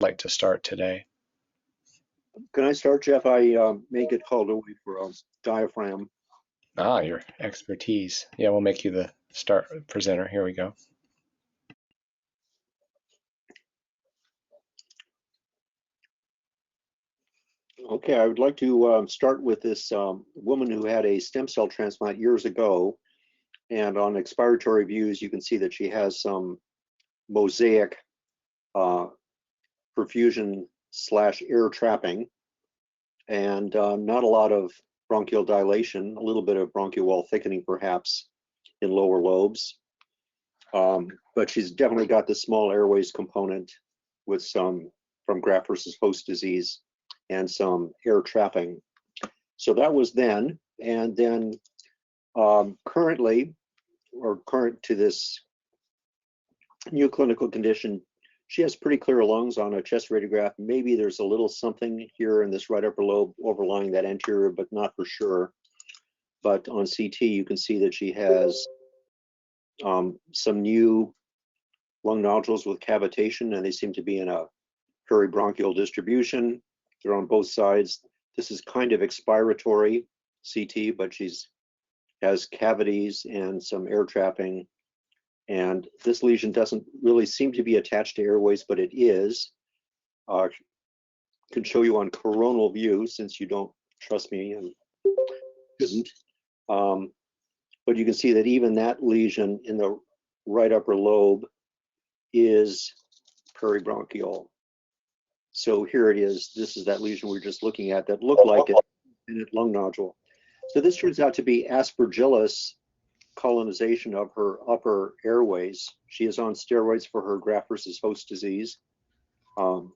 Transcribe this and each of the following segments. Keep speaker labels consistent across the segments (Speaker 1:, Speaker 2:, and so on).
Speaker 1: like to start today.
Speaker 2: Can I start, Jeff? I may get called away for a diaphragm.
Speaker 1: Ah, your expertise. Yeah, we'll make you the start presenter. Here we go.
Speaker 2: Okay, I would like to start with this woman who had a stem cell transplant years ago. And on expiratory views, you can see that she has some mosaic perfusion / air trapping, and not a lot of bronchial dilation, a little bit of bronchial wall thickening perhaps in lower lobes. But she's definitely got the small airways component with some from graft versus host disease and some air trapping. So that was then. And then currently, or current to this new clinical condition, she has pretty clear lungs on a chest radiograph. Maybe there's a little something here in this right upper lobe overlying that anterior, but not for sure. But on CT, you can see that she has some new lung nodules with cavitation, and they seem to be in a peribronchial distribution. They're on both sides. This is kind of expiratory CT, but she's has cavities and some air trapping. And this lesion doesn't really seem to be attached to airways, but it is. Can show you on coronal view, since you don't trust me and shouldn't. But you can see that even that lesion in the right upper lobe is peribronchial. So here it is. This is that lesion we were just looking at that looked like it in a lung nodule. So this turns out to be Aspergillus colonization of her upper airways. She is on steroids for her graft versus host disease. And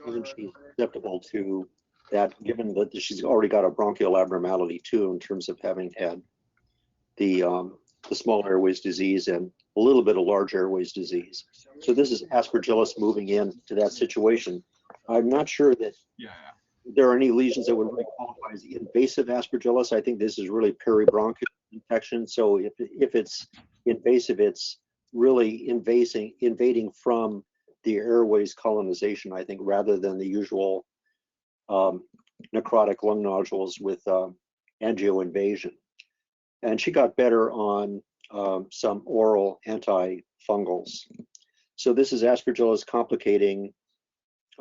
Speaker 2: she's susceptible to that, given that she's already got a bronchial abnormality too, in terms of having had the small airways disease and a little bit of large airways disease. So this is Aspergillus moving into that situation. I'm not sure that there are any lesions that would really qualify as invasive Aspergillus. I think this is really peribronchial infection. So if it's invasive, it's really invading from the airways colonization, I think, rather than the usual necrotic lung nodules with angioinvasion. And she got better on some oral antifungals. So this is Aspergillus complicating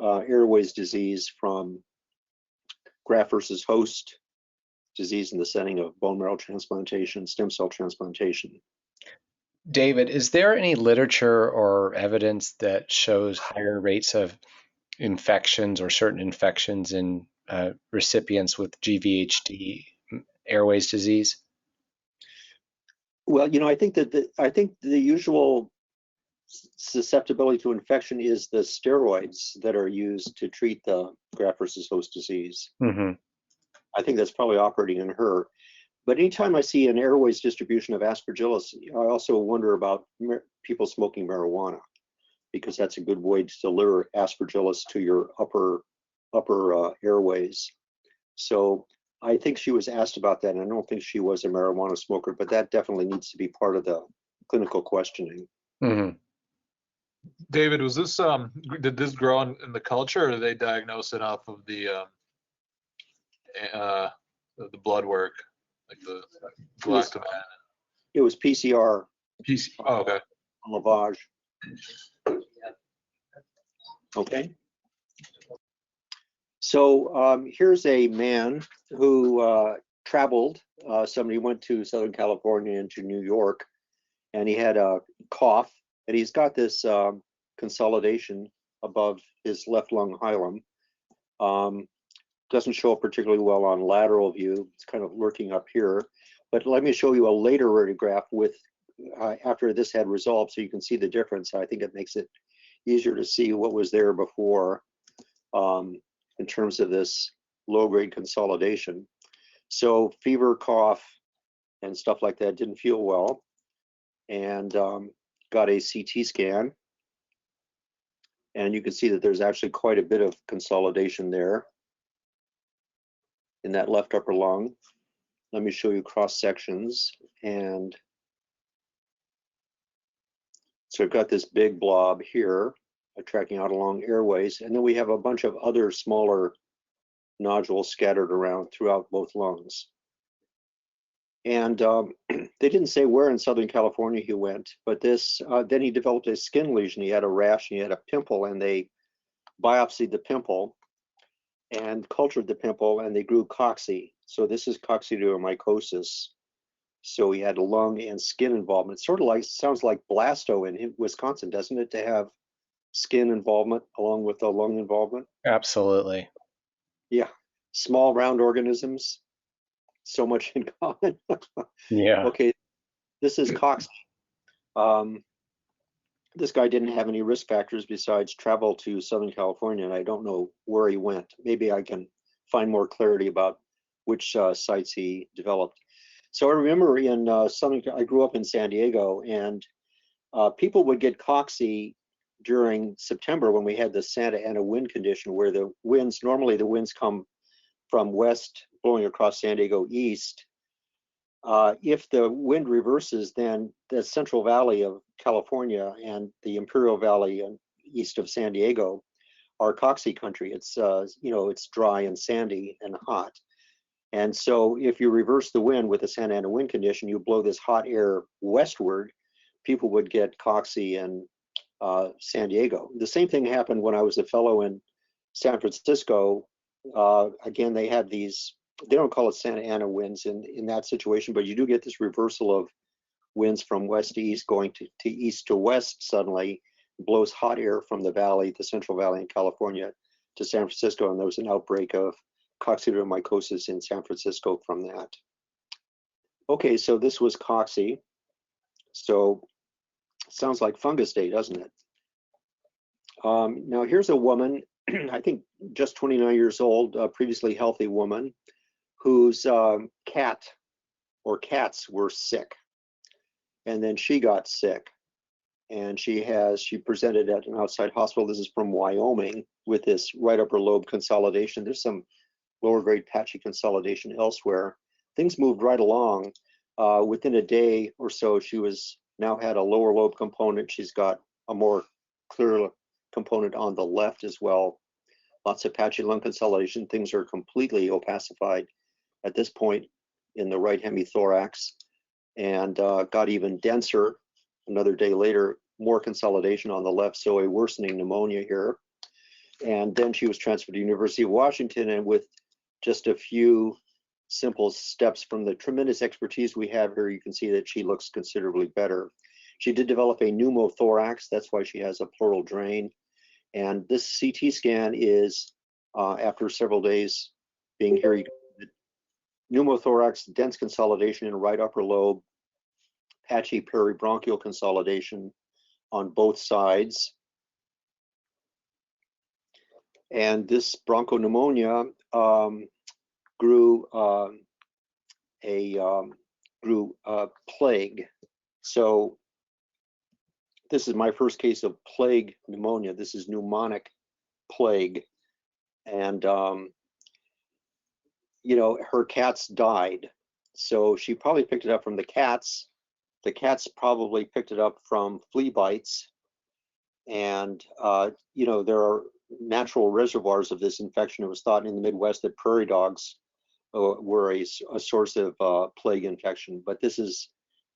Speaker 2: airways disease from graft versus host disease in the setting of bone marrow transplantation, stem cell transplantation.
Speaker 1: David, is there any literature or evidence that shows higher rates of infections or certain infections in recipients with GVHD airways disease?
Speaker 2: Well, I think that the usual susceptibility to infection is the steroids that are used to treat the graft versus host disease.
Speaker 1: Mm-hmm.
Speaker 2: I think that's probably operating in her. But anytime I see an airways distribution of Aspergillus, I also wonder about people smoking marijuana, because that's a good way to deliver Aspergillus to your upper airways. So I think she was asked about that, and I don't think she was a marijuana smoker, but that definitely needs to be part of the clinical questioning.
Speaker 1: Mm-hmm.
Speaker 3: David, was this did this grow in the culture, or did they diagnose it off of the blood work, like the galactoman?
Speaker 2: It was PCR.
Speaker 3: Oh, okay.
Speaker 2: Lavage. Okay. So here's a man who traveled. Somebody went to Southern California and to New York, and he had a cough, and he's got this consolidation above his left lung hilum. Doesn't show up particularly well on lateral view. It's kind of lurking up here. But let me show you a later radiograph with after this had resolved, so you can see the difference. I think it makes it easier to see what was there before in terms of this low-grade consolidation. So fever, cough, and stuff like that, didn't feel well, and got a CT scan. And you can see that there's actually quite a bit of consolidation there in that left upper lung. Let me show you cross sections. And so I've got this big blob here. tracking out along airways. And then we have a bunch of other smaller nodules scattered around throughout both lungs. And they didn't say where in Southern California he went, but then he developed a skin lesion. He had a rash and he had a pimple, and they biopsied the pimple and cultured the pimple, and they grew cocci. So this is Coccidiodomycosis. So he had lung and skin involvement. Sort of like, sounds like blasto in Wisconsin, doesn't it, to have skin involvement along with the lung involvement?
Speaker 1: Absolutely.
Speaker 2: Yeah, small round organisms, so much in common.
Speaker 1: Yeah.
Speaker 2: Okay, this is Cox. This guy didn't have any risk factors besides travel to Southern California, and I don't know where he went. Maybe I can find more clarity about which sites he developed. So I remember in I grew up in San Diego, and people would get cocci during September when we had the Santa Ana wind condition, where normally the winds come from west blowing across San Diego east. If the wind reverses, then the Central Valley of California and the Imperial Valley east of San Diego are cocci country. It's it's dry and sandy and hot. And so if you reverse the wind with a Santa Ana wind condition, you blow this hot air westward, people would get cocci in San Diego. The same thing happened when I was a fellow in San Francisco. Again, they had these, they don't call it Santa Ana winds in that situation, but you do get this reversal of winds from west to east going to east to west suddenly. It blows hot air from the valley, the Central Valley in California, to San Francisco, and there was an outbreak of Coccidiodomycosis in San Francisco from that. Okay, so this was cocci. So sounds like fungus day, doesn't it? Now here's a woman, I think just 29 years old, a previously healthy woman, whose cat or cats were sick. And then she got sick. And she presented at an outside hospital. This is from Wyoming with this right upper lobe consolidation. There's some lower grade patchy consolidation elsewhere. Things moved right along. Within a day or so, she now had a lower lobe component. She's got a more clear component on the left as well. Lots of patchy lung consolidation. Things are completely opacified at this point in the right hemithorax, and got even denser. Another day later, more consolidation on the left, so a worsening pneumonia here. And then she was transferred to the University of Washington, and with just a few simple steps from the tremendous expertise we have here, you can see that she looks considerably better. She did develop a pneumothorax, that's why she has a pleural drain. And this CT scan is, after several days being here, pneumothorax, dense consolidation in right upper lobe, patchy peribronchial consolidation on both sides. And this bronchopneumonia grew plague. So this is my first case of plague pneumonia. This is pneumonic plague. And, her cats died. So she probably picked it up from the cats. The cats probably picked it up from flea bites. And, there are natural reservoirs of this infection. It was thought in the Midwest that prairie dogs were a source of plague infection, but this is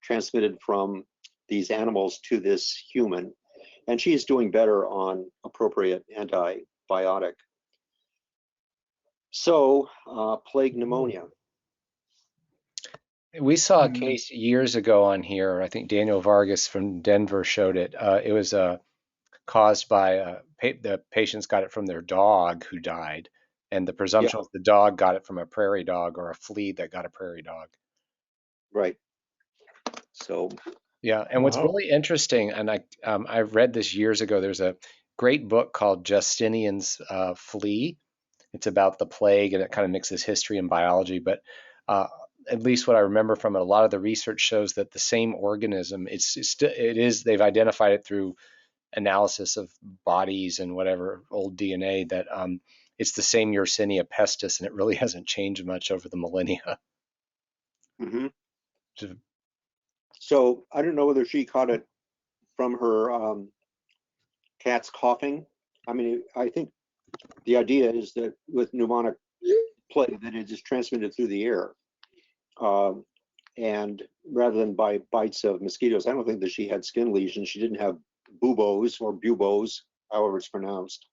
Speaker 2: transmitted from these animals to this human. And she is doing better on appropriate antibiotic. So, plague pneumonia.
Speaker 1: We saw a case years ago on here. I think Daniel Vargas from Denver showed it. It was caused by the patients got it from their dog who died, and the presumption was the dog got it from a prairie dog or a flea that got a prairie dog.
Speaker 2: Right. So.
Speaker 1: Yeah, and what's really interesting, and I read this years ago. There's a great book called Justinian's Flea. It's about the plague, and it kind of mixes history and biology. But at least what I remember from it, a lot of the research shows that the same organism, they've identified it through analysis of bodies and whatever old DNA, that it's the same Yersinia pestis, and it really hasn't changed much over the millennia.
Speaker 2: Mm-hmm. So I don't know whether she caught it from her cat's coughing. I mean, I think the idea is that with pneumonic plague, that it is transmitted through the air. And rather than by bites of mosquitoes, I don't think that she had skin lesions. She didn't have buboes or buboes, however it's pronounced.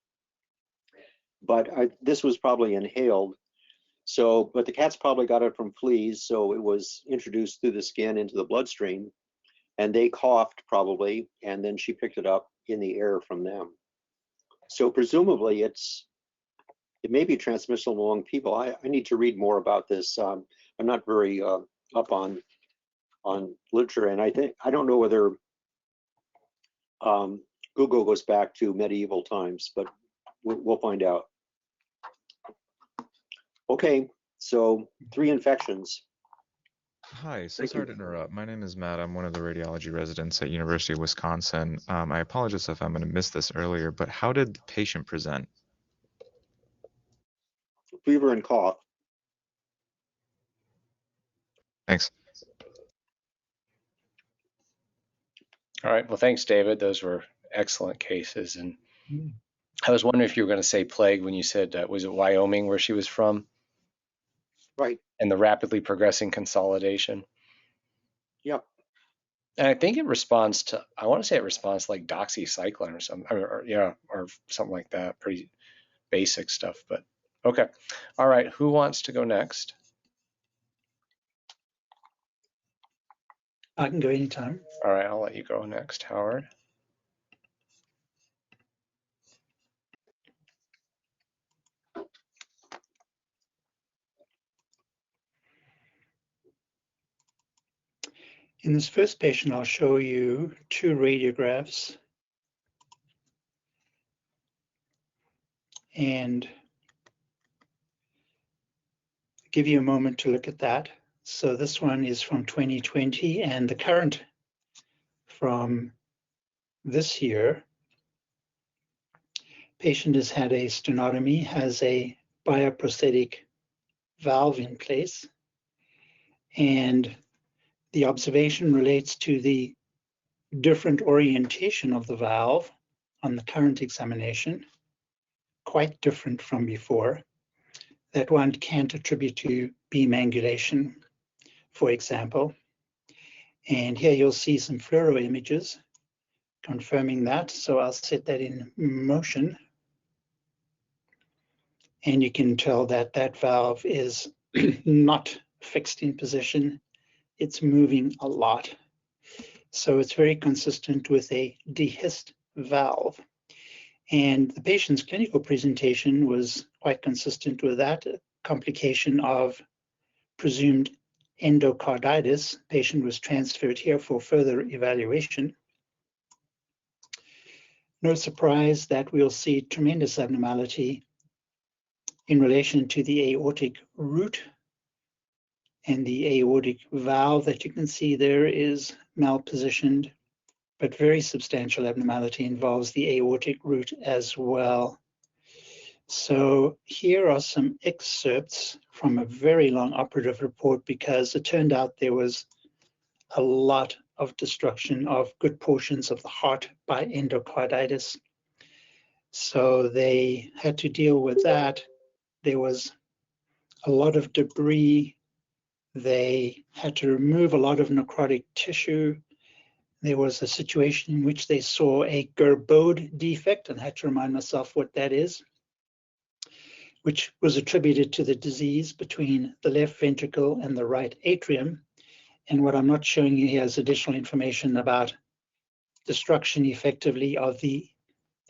Speaker 2: But this was probably inhaled. So, but the cats probably got it from fleas, so it was introduced through the skin into the bloodstream, and they coughed probably, and then she picked it up in the air from them. So presumably it may be transmissible among people. I need to read more about this. I'm not very up on literature, and I don't know whether Google goes back to medieval times, but we'll find out. Okay, so 3 infections.
Speaker 4: Hi, so sorry to interrupt. My name is Matt. I'm one of the radiology residents at University of Wisconsin. I apologize if I'm going to miss this earlier, but how did the patient present?
Speaker 2: Fever and cough.
Speaker 4: Thanks.
Speaker 1: All right. Well, thanks, David. Those were excellent cases. And I was wondering if you were going to say plague when you said, was it Wyoming where she was from?
Speaker 2: Right.
Speaker 1: And the rapidly progressing consolidation.
Speaker 2: Yep.
Speaker 1: And I think it responds to, I want to say it responds to like doxycycline or something, or something like that. Pretty basic stuff, but okay. All right. Who wants to go next?
Speaker 5: I can go anytime.
Speaker 1: All right. I'll let you go next, Howard.
Speaker 5: In this first patient, I'll show you 2 radiographs and give you a moment to look at that. So this one is from 2020 and the current from this year. Patient has had a sternotomy, has a bioprosthetic valve in place, and the observation relates to the different orientation of the valve on the current examination, quite different from before, that one can't attribute to beam angulation, for example. And here you'll see some fluoro images confirming that. So I'll set that in motion. And you can tell that that valve is not fixed in position. It's moving a lot. So it's very consistent with a dehisced valve. And the patient's clinical presentation was quite consistent with that, a complication of presumed endocarditis. Patient was transferred here for further evaluation. No surprise that we'll see tremendous abnormality in relation to the aortic root, and the aortic valve that you can see there is malpositioned, but very substantial abnormality involves the aortic root as well. So here are some excerpts from a very long operative report, because it turned out there was a lot of destruction of good portions of the heart by endocarditis. So they had to deal with that. There was a lot of debris. They had to remove a lot of necrotic tissue. There was a situation in which they saw a Gerbaud defect, and I had to remind myself what that is, which was attributed to the disease between the left ventricle and the right atrium. And what I'm not showing you here is additional information about destruction effectively of the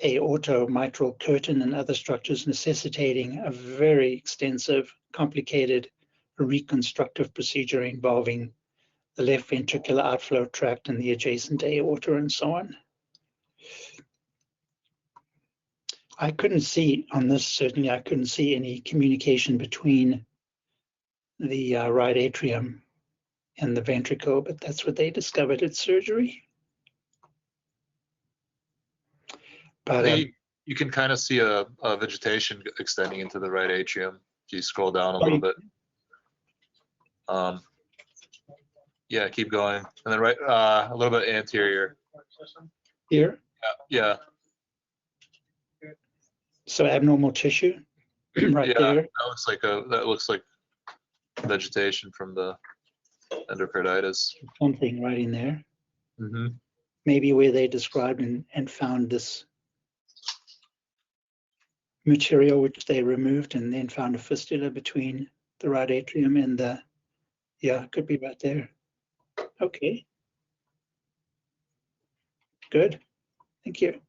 Speaker 5: aortomitral curtain and other structures, necessitating a very extensive, complicated reconstructive procedure involving the left ventricular outflow tract and the adjacent aorta and so on. I couldn't see on this, certainly I couldn't see any communication between the right atrium and the ventricle, but that's what they discovered at surgery. But
Speaker 3: you can kind of see a vegetation extending into the right atrium if you scroll down a little bit. Yeah, keep going, and then right a little bit anterior.
Speaker 5: Here?
Speaker 3: Yeah.
Speaker 5: So abnormal tissue right
Speaker 3: Yeah,
Speaker 5: there.
Speaker 3: that looks like vegetation from the endocarditis.
Speaker 5: Something right in there.
Speaker 3: Mm-hmm.
Speaker 5: Maybe where they described and found this material which they removed and then found a fistula between the right atrium and the, yeah, it could be right there. Okay. Good. Thank you.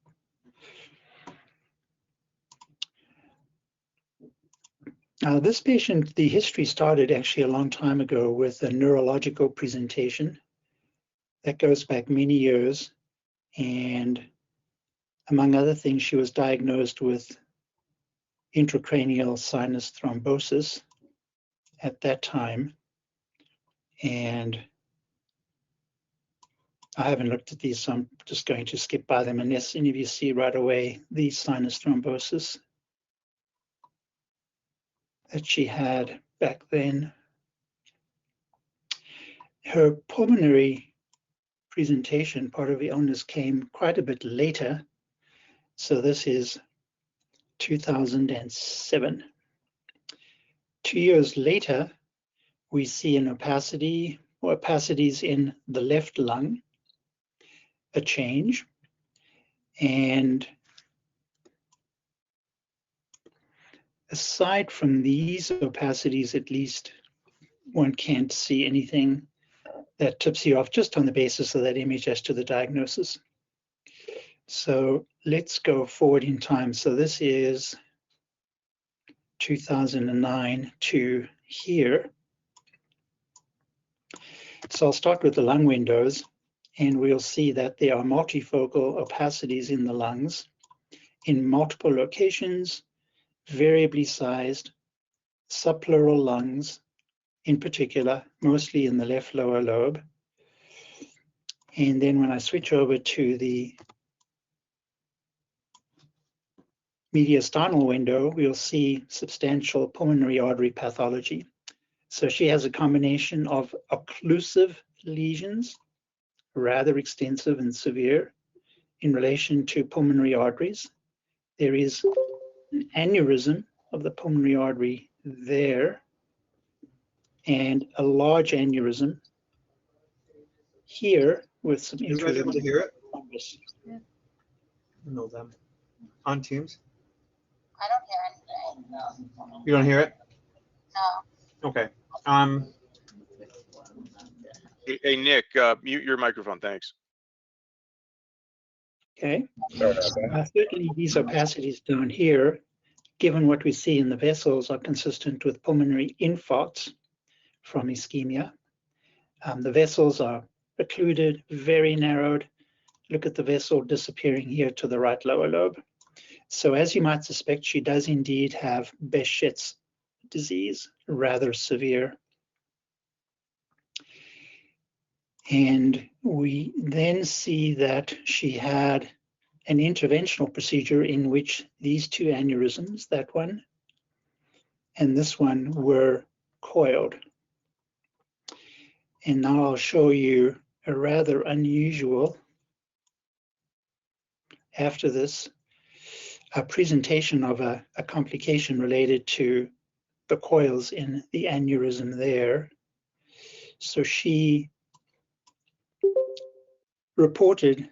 Speaker 5: This patient, the history started actually a long time ago with a neurological presentation that goes back many years. And among other things, she was diagnosed with intracranial sinus thrombosis at that time. And I haven't looked at these, so I'm just going to skip by them unless any of you see right away the sinus thrombosis that she had back then. Her pulmonary presentation, part of the illness, came quite a bit later. So this is 2007. 2 years later, we see an opacity or opacities in the left lung, a change. And aside from these opacities, at least one can't see anything that tips you off just on the basis of that image as to the diagnosis. So let's go forward in time. So this is 2009 to here. So I'll start with the lung windows, and we'll see that there are multifocal opacities in the lungs in multiple locations, variably sized, subpleural lungs in particular, mostly in the left lower lobe. And then when I switch over to the mediastinal window, we'll see substantial pulmonary artery pathology. So she has a combination of occlusive lesions, rather extensive and severe, in relation to pulmonary arteries. There is an aneurysm of the pulmonary artery there, and a large aneurysm here with some
Speaker 6: You guys able to hear it?
Speaker 5: thrombus.
Speaker 6: No, them. On Teams?
Speaker 7: I don't hear anything.
Speaker 6: You don't hear it?
Speaker 7: No.
Speaker 6: Okay.
Speaker 8: Hey, Nick, mute your microphone, thanks.
Speaker 5: Okay. Certainly these opacities down here, given what we see in the vessels, are consistent with pulmonary infarcts from ischemia. The vessels are occluded, very narrowed. Look at the vessel disappearing here to the right lower lobe. So as you might suspect, she does indeed have Behçet's disease, rather severe. And we then see that she had an interventional procedure in which these two aneurysms, that one and this one, were coiled. And now I'll show you a rather unusual, after this, a presentation of a complication related to the coils in the aneurysm there. So she reported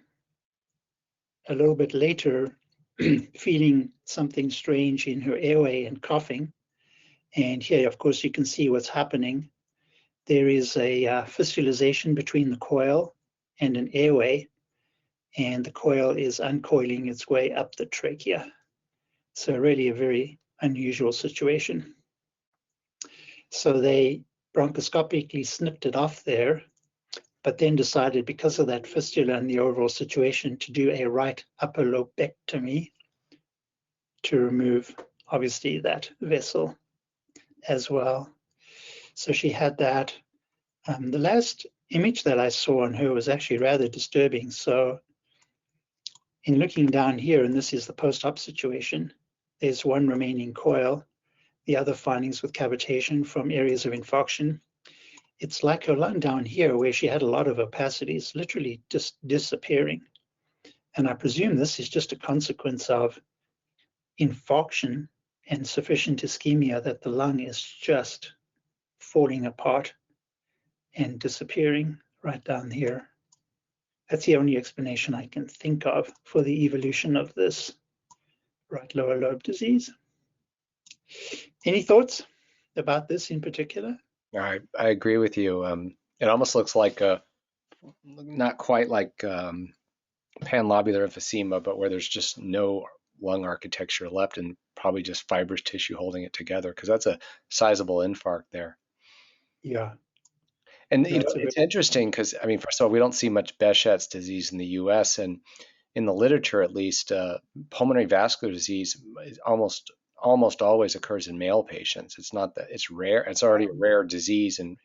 Speaker 5: a little bit later feeling something strange in her airway and coughing. And here, of course, you can see what's happening. There is a fistulization between the coil and an airway, and the coil is uncoiling its way up the trachea. So really a very unusual situation. So they bronchoscopically snipped it off there, but then decided, because of that fistula and the overall situation, to do a right upper lobectomy to remove, obviously, that vessel as well. So she had that. The last image that I saw on her was actually rather disturbing. So in looking down here, and this is the post-op situation, there's one remaining coil, the other findings with cavitation from areas of infarction. It's like her lung down here, where she had a lot of opacities, literally just disappearing. And I presume this is just a consequence of infarction and sufficient ischemia that the lung is just falling apart and disappearing right down here. That's the only explanation I can think of for the evolution of this right lower lobe disease. Any thoughts about this in particular?
Speaker 1: I agree with you. It almost looks like not quite like panlobular emphysema, but where there's just no lung architecture left and probably just fibrous tissue holding it together, because that's a sizable infarct there.
Speaker 5: Yeah.
Speaker 1: And it's interesting because, I mean, first of all, we don't see much Behçet's disease in the US, and in the literature at least, pulmonary vascular disease is almost always occurs in male patients. It's not that it's rare, it's already a rare disease, and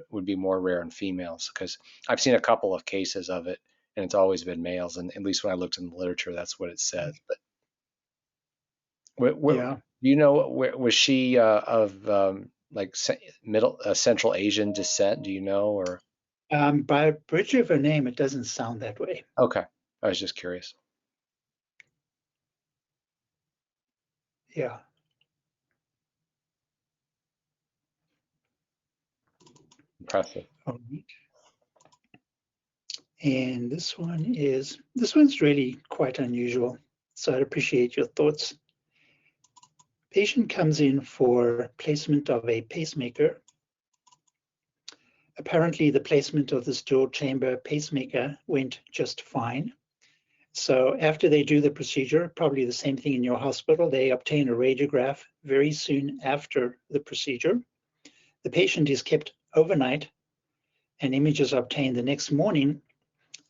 Speaker 1: would be more rare in females, because I've seen a couple of cases of it and it's always been males, and at least when I looked in the literature, that's what it says. But
Speaker 5: Yeah.
Speaker 1: you know, was she of like Central Asian descent? Do you know, or?
Speaker 5: By virtue of her name, it doesn't sound that way.
Speaker 1: Okay, I was just curious.
Speaker 5: Yeah.
Speaker 1: Impressive.
Speaker 5: All right. And this one's really quite unusual, so I'd appreciate your thoughts. Patient comes in for placement of a pacemaker. Apparently, the placement of this dual chamber pacemaker went just fine. So after they do the procedure, probably the same thing in your hospital, they obtain a radiograph very soon after the procedure. The patient is kept overnight and images are obtained the next morning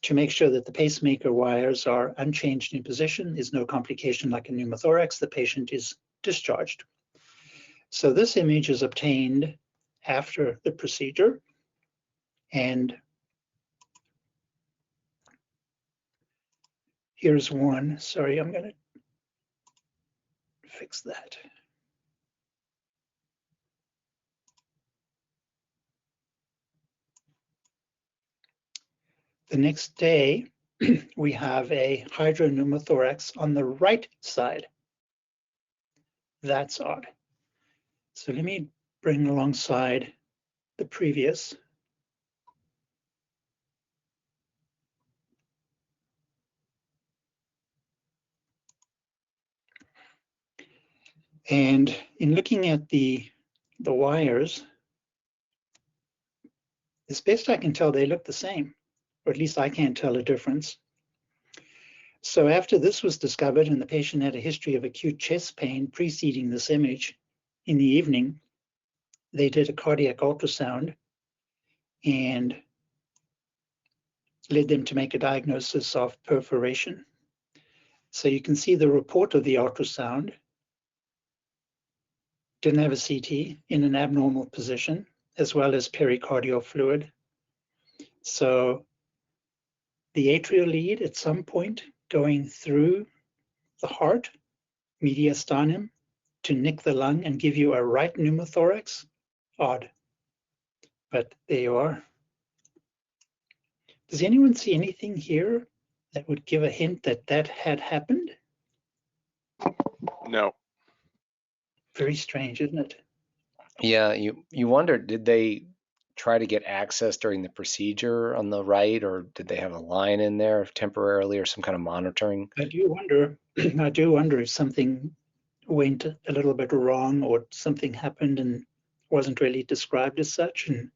Speaker 5: to make sure that the pacemaker wires are unchanged in position. There's no complication like a pneumothorax. The patient is discharged. So this image is obtained after the procedure, and here's one. Sorry, I'm going to fix that. The next day, we have a hydropneumothorax on the right side. That's odd. So let me bring alongside the previous. And in looking at the wires, as best I can tell, they look the same, or at least I can't tell a difference. So after this was discovered and the patient had a history of acute chest pain preceding this image, in the evening, they did a cardiac ultrasound and led them to make a diagnosis of perforation. So you can see the report of the ultrasound. Didn't have a CT, in an abnormal position, as well as pericardial fluid. So the atrial lead at some point going through the heart, mediastinum, to nick the lung and give you a right pneumothorax. Odd, but there you are. Does anyone see anything here that would give a hint that that had happened?
Speaker 8: No.
Speaker 5: Very strange, isn't it?
Speaker 1: Yeah, you wonder, did they try to get access during the procedure on the right, or did they have a line in there temporarily, or some kind of monitoring?
Speaker 5: I do wonder. I do wonder if something went a little bit wrong, or something happened and wasn't really described as such, and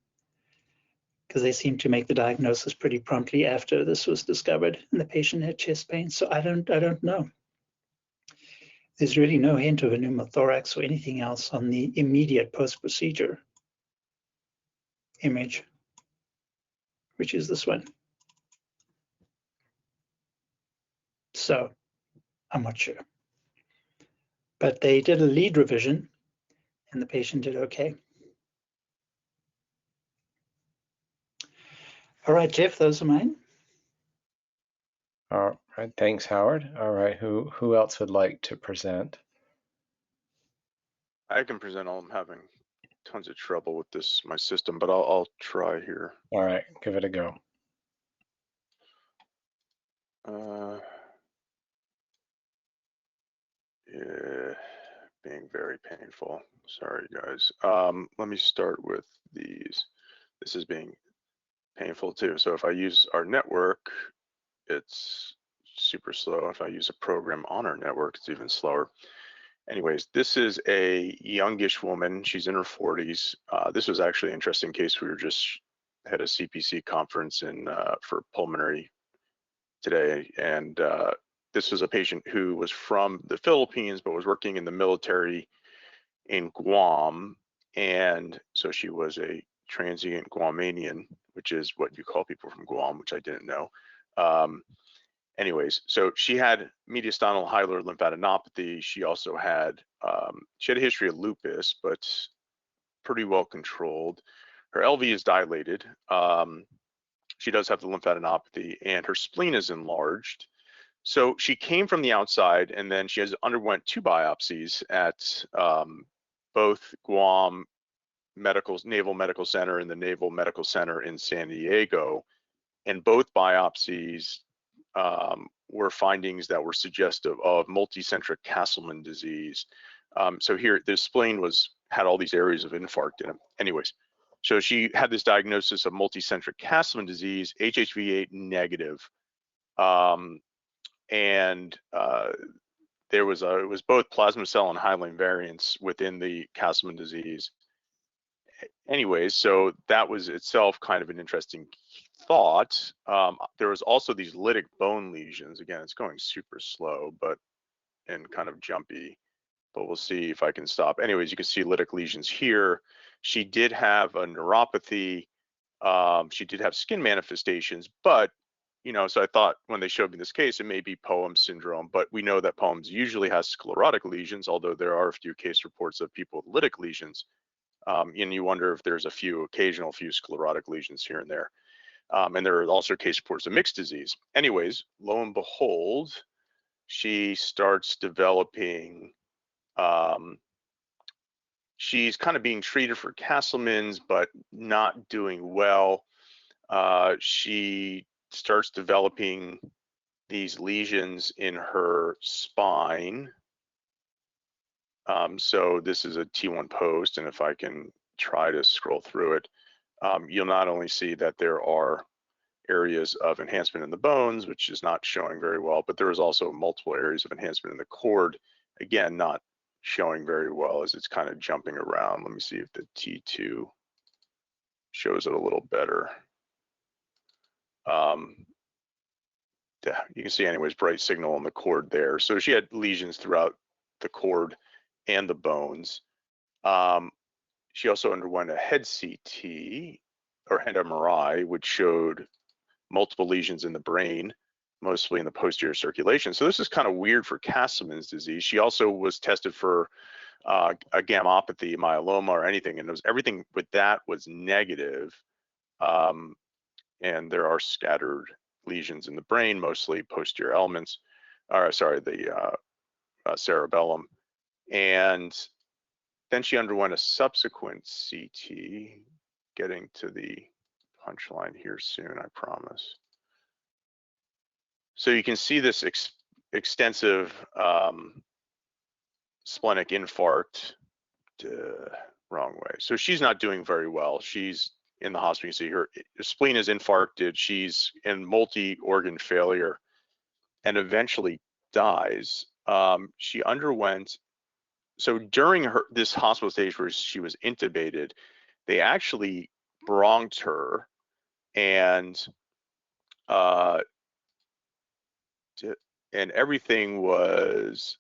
Speaker 5: because they seem to make the diagnosis pretty promptly after this was discovered and the patient had chest pain. So I don't know. There's really no hint of a pneumothorax or anything else on the immediate post-procedure image, which is this one. So I'm not sure. But they did a lead revision and the patient did okay. All right, Jeff, those are mine.
Speaker 1: All right, thanks, Howard. All right, who else would like to present?
Speaker 8: I can present. I'm having tons of trouble with this, my system, but I'll try here.
Speaker 1: All right, give it a go.
Speaker 8: being very painful. Sorry, guys. Let me start with these. This is being painful too. So if I use our network, it's super slow. If I use a program on our network, it's even slower. Anyways, this is a youngish woman. She's in her 40s. This was actually an interesting case. We were just had a CPC conference in for pulmonary today, and this was a patient who was from the Philippines but was working in the military in Guam, and so she was a transient Guamanian, which is what you call people from Guam, which I didn't know. Anyways, so she had mediastinal hilar lymphadenopathy. She also had a history of lupus, but pretty well controlled. Her LV is dilated. She does have the lymphadenopathy, and her spleen is enlarged. So she came from the outside, and then she has underwent 2 biopsies at both Guam Naval Medical Center and the Naval Medical Center in San Diego, and both biopsies were findings that were suggestive of multicentric Castleman disease. So here, the spleen had all these areas of infarct in it. Anyways, so she had this diagnosis of multicentric Castleman disease, HHV8 negative, and it was both plasma cell and hyaline variants within the Castleman disease. Anyways, so that was itself kind of an interesting thought. There was also these lytic bone lesions. Again, it's going super slow, and kind of jumpy, but we'll see if I can stop. Anyways, you can see lytic lesions here. She did have a neuropathy. She did have skin manifestations, but so I thought when they showed me this case, it may be POEMS syndrome, but we know that POEMS usually has sclerotic lesions, although there are a few case reports of people with lytic lesions. And you wonder if there's occasional few sclerotic lesions here and there. And there are also case reports of mixed disease. Anyways, lo and behold, she starts developing, she's kind of being treated for Castleman's, but not doing well. She starts developing these lesions in her spine. So this is a T1 post, and if I can try to scroll through it, you'll not only see that there are areas of enhancement in the bones, which is not showing very well, but there is also multiple areas of enhancement in the cord, again, not showing very well as it's kind of jumping around. Let me see if the T2 shows it a little better. Yeah, you can see anyways, bright signal on the cord there. So she had lesions throughout the cord and the bones. She also underwent a head CT or head MRI, which showed multiple lesions in the brain, mostly in the posterior circulation. So this is kind of weird for Castleman's disease. She also was tested for a gammopathy, myeloma, or anything, and everything with that was negative. And there are scattered lesions in the brain, mostly posterior elements, or sorry, the cerebellum. And then she underwent a subsequent CT, getting to the punchline here soon, I promise. So you can see this extensive splenic infarct, wrong way. So she's not doing very well. She's in the hospital. You see her spleen is infarcted. She's in multi-organ failure and eventually dies. She underwent, so during this hospital stage where she was intubated, they actually bronched her, and everything was,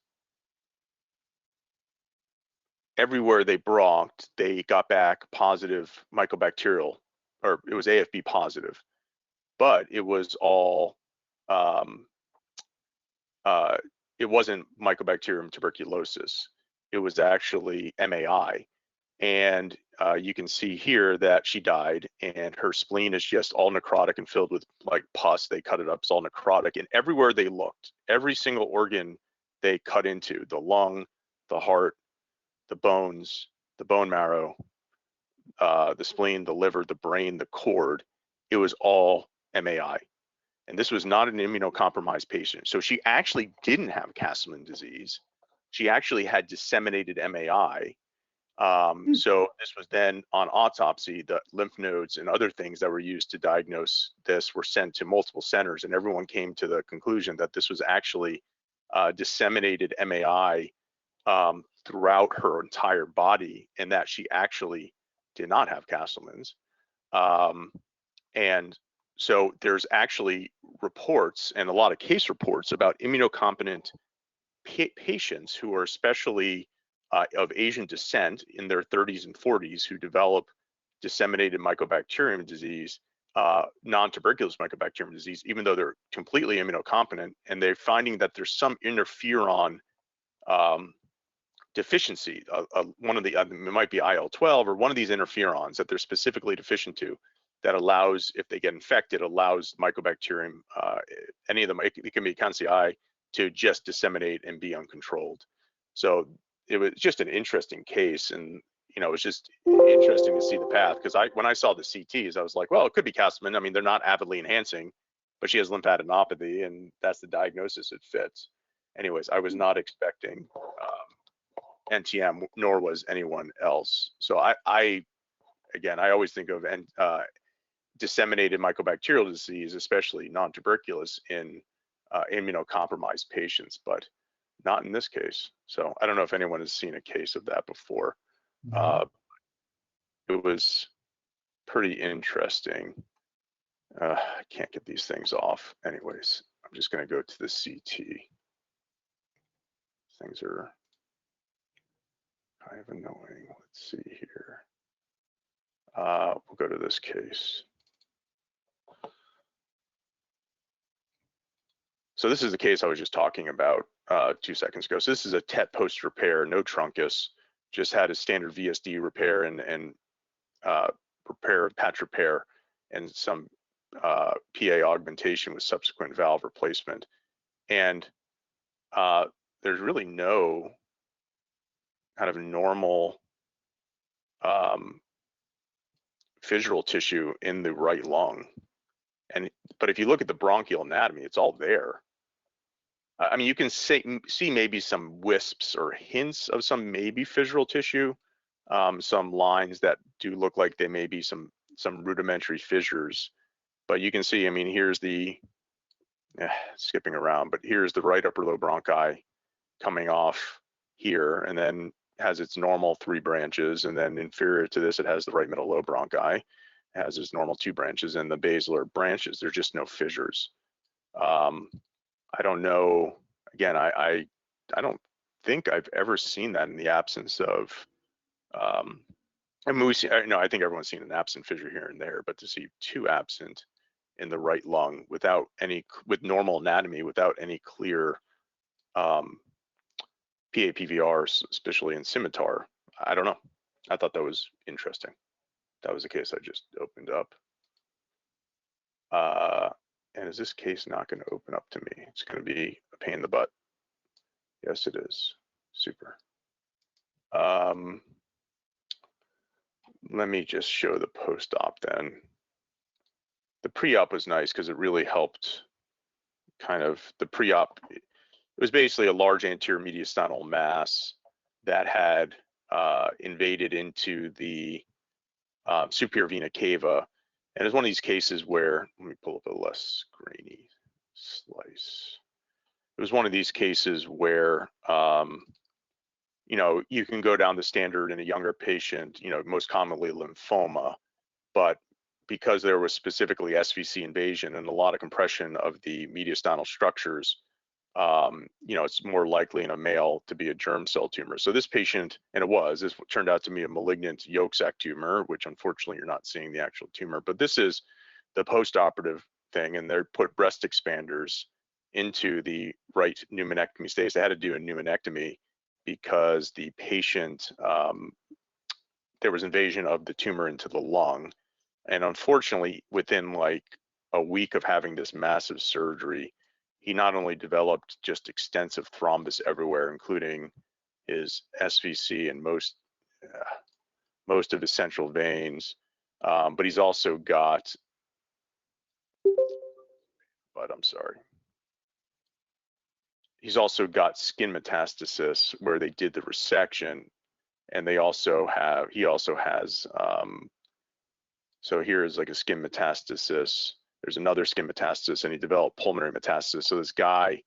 Speaker 8: everywhere they bronched, they got back positive mycobacterial, or it was AFB positive, but it was all, it wasn't Mycobacterium tuberculosis. It was actually MAI. And you can see here that she died, and her spleen is just all necrotic and filled with like pus. They cut it up, it's all necrotic. And everywhere they looked, every single organ they cut into, the lung, the heart, the bones, the bone marrow, the spleen, the liver, the brain, the cord, it was all MAI. And this was not an immunocompromised patient. So she actually didn't have Castleman disease. she actually had disseminated MAI. So this was then on autopsy, the lymph nodes and other things that were used to diagnose this were sent to multiple centers, and everyone came to the conclusion that this was actually disseminated MAI throughout her entire body, and that she actually did not have Castleman's. And so there's actually reports and a lot of case reports about immunocompetent patients who are especially of Asian descent in their 30s and 40s who develop disseminated Mycobacterium disease, non-tuberculous Mycobacterium disease, even though they're completely immunocompetent, and they're finding that there's some interferon deficiency. One of the, it might be IL-12 or one of these interferons that they're specifically deficient to, that allows, if they get infected, allows Mycobacterium, any of them, it can be Coccidiodomycosis, to just disseminate and be uncontrolled. So it was just an interesting case, and you know, it was just interesting to see the path, because when I saw the CTs, I was like, well, it could be Castleman. I mean, they're not avidly enhancing, but she has lymphadenopathy, and that's the diagnosis. It fits. Anyways, I was not expecting NTM, nor was anyone else. So I again, I always think of disseminated mycobacterial disease, especially non-tuberculous, in immunocompromised patients, but not in this case. So I don't know if anyone has seen a case of that before. It was pretty interesting. I can't get these things off. Anyways, I'm just going to go to the CT. Things are kind of annoying. Let's see here. We'll go to this case. So this is the case I was just talking about 2 seconds ago. So this is a TET post repair, no truncus, just had a standard VSD repair and repair, patch repair, and some PA augmentation with subsequent valve replacement. And there's really no kind of normal fissural tissue in the right lung. But if you look at the bronchial anatomy, it's all there. I mean, you can see maybe some wisps or hints of some maybe fissural tissue, some lines that do look like they may be some rudimentary fissures. But you can see, I mean, here's the, skipping around, but here's the right upper lobe bronchi coming off here, and then has its normal 3 branches, and then inferior to this, it has the right middle lobe bronchi, it has its normal 2 branches, and the basilar branches. There's just no fissures. I don't know, again, I don't think I've ever seen that in the absence of, I mean, I think everyone's seen an absent fissure here and there, but to see 2 absent in the right lung without any, with normal anatomy, without any clear PAPVRs, especially in scimitar, I don't know. I thought that was interesting. That was the case I just opened up. And is this case not going to open up to me? It's going to be a pain in the butt. Yes, it is. Super. Let me just show the post-op then. The pre-op was nice because it really helped kind of the pre-op. It was basically a large anterior mediastinal mass that had invaded into the superior vena cava. And it's one of these cases where, let me pull up a less grainy slice. It was one of these cases where, you know, you can go down the standard in a younger patient, you know, most commonly lymphoma, but because there was specifically SVC invasion and a lot of compression of the mediastinal structures, you know, it's more likely in a male to be a germ cell tumor. So this patient, and this turned out to be a malignant yolk sac tumor, which unfortunately you're not seeing the actual tumor, but this is the post-operative thing, and they put breast expanders into the right pneumonectomy stage. They had to do a pneumonectomy because the patient, there was invasion of the tumor into the lung. And unfortunately, within like a week of having this massive surgery, he not only developed just extensive thrombus everywhere, including his SVC and most of his central veins, but he's also got, I'm sorry. he's also got skin metastasis where they did the resection, and he also has, so here is like a skin metastasis. There's another skin metastasis, and he developed pulmonary metastasis. So this guy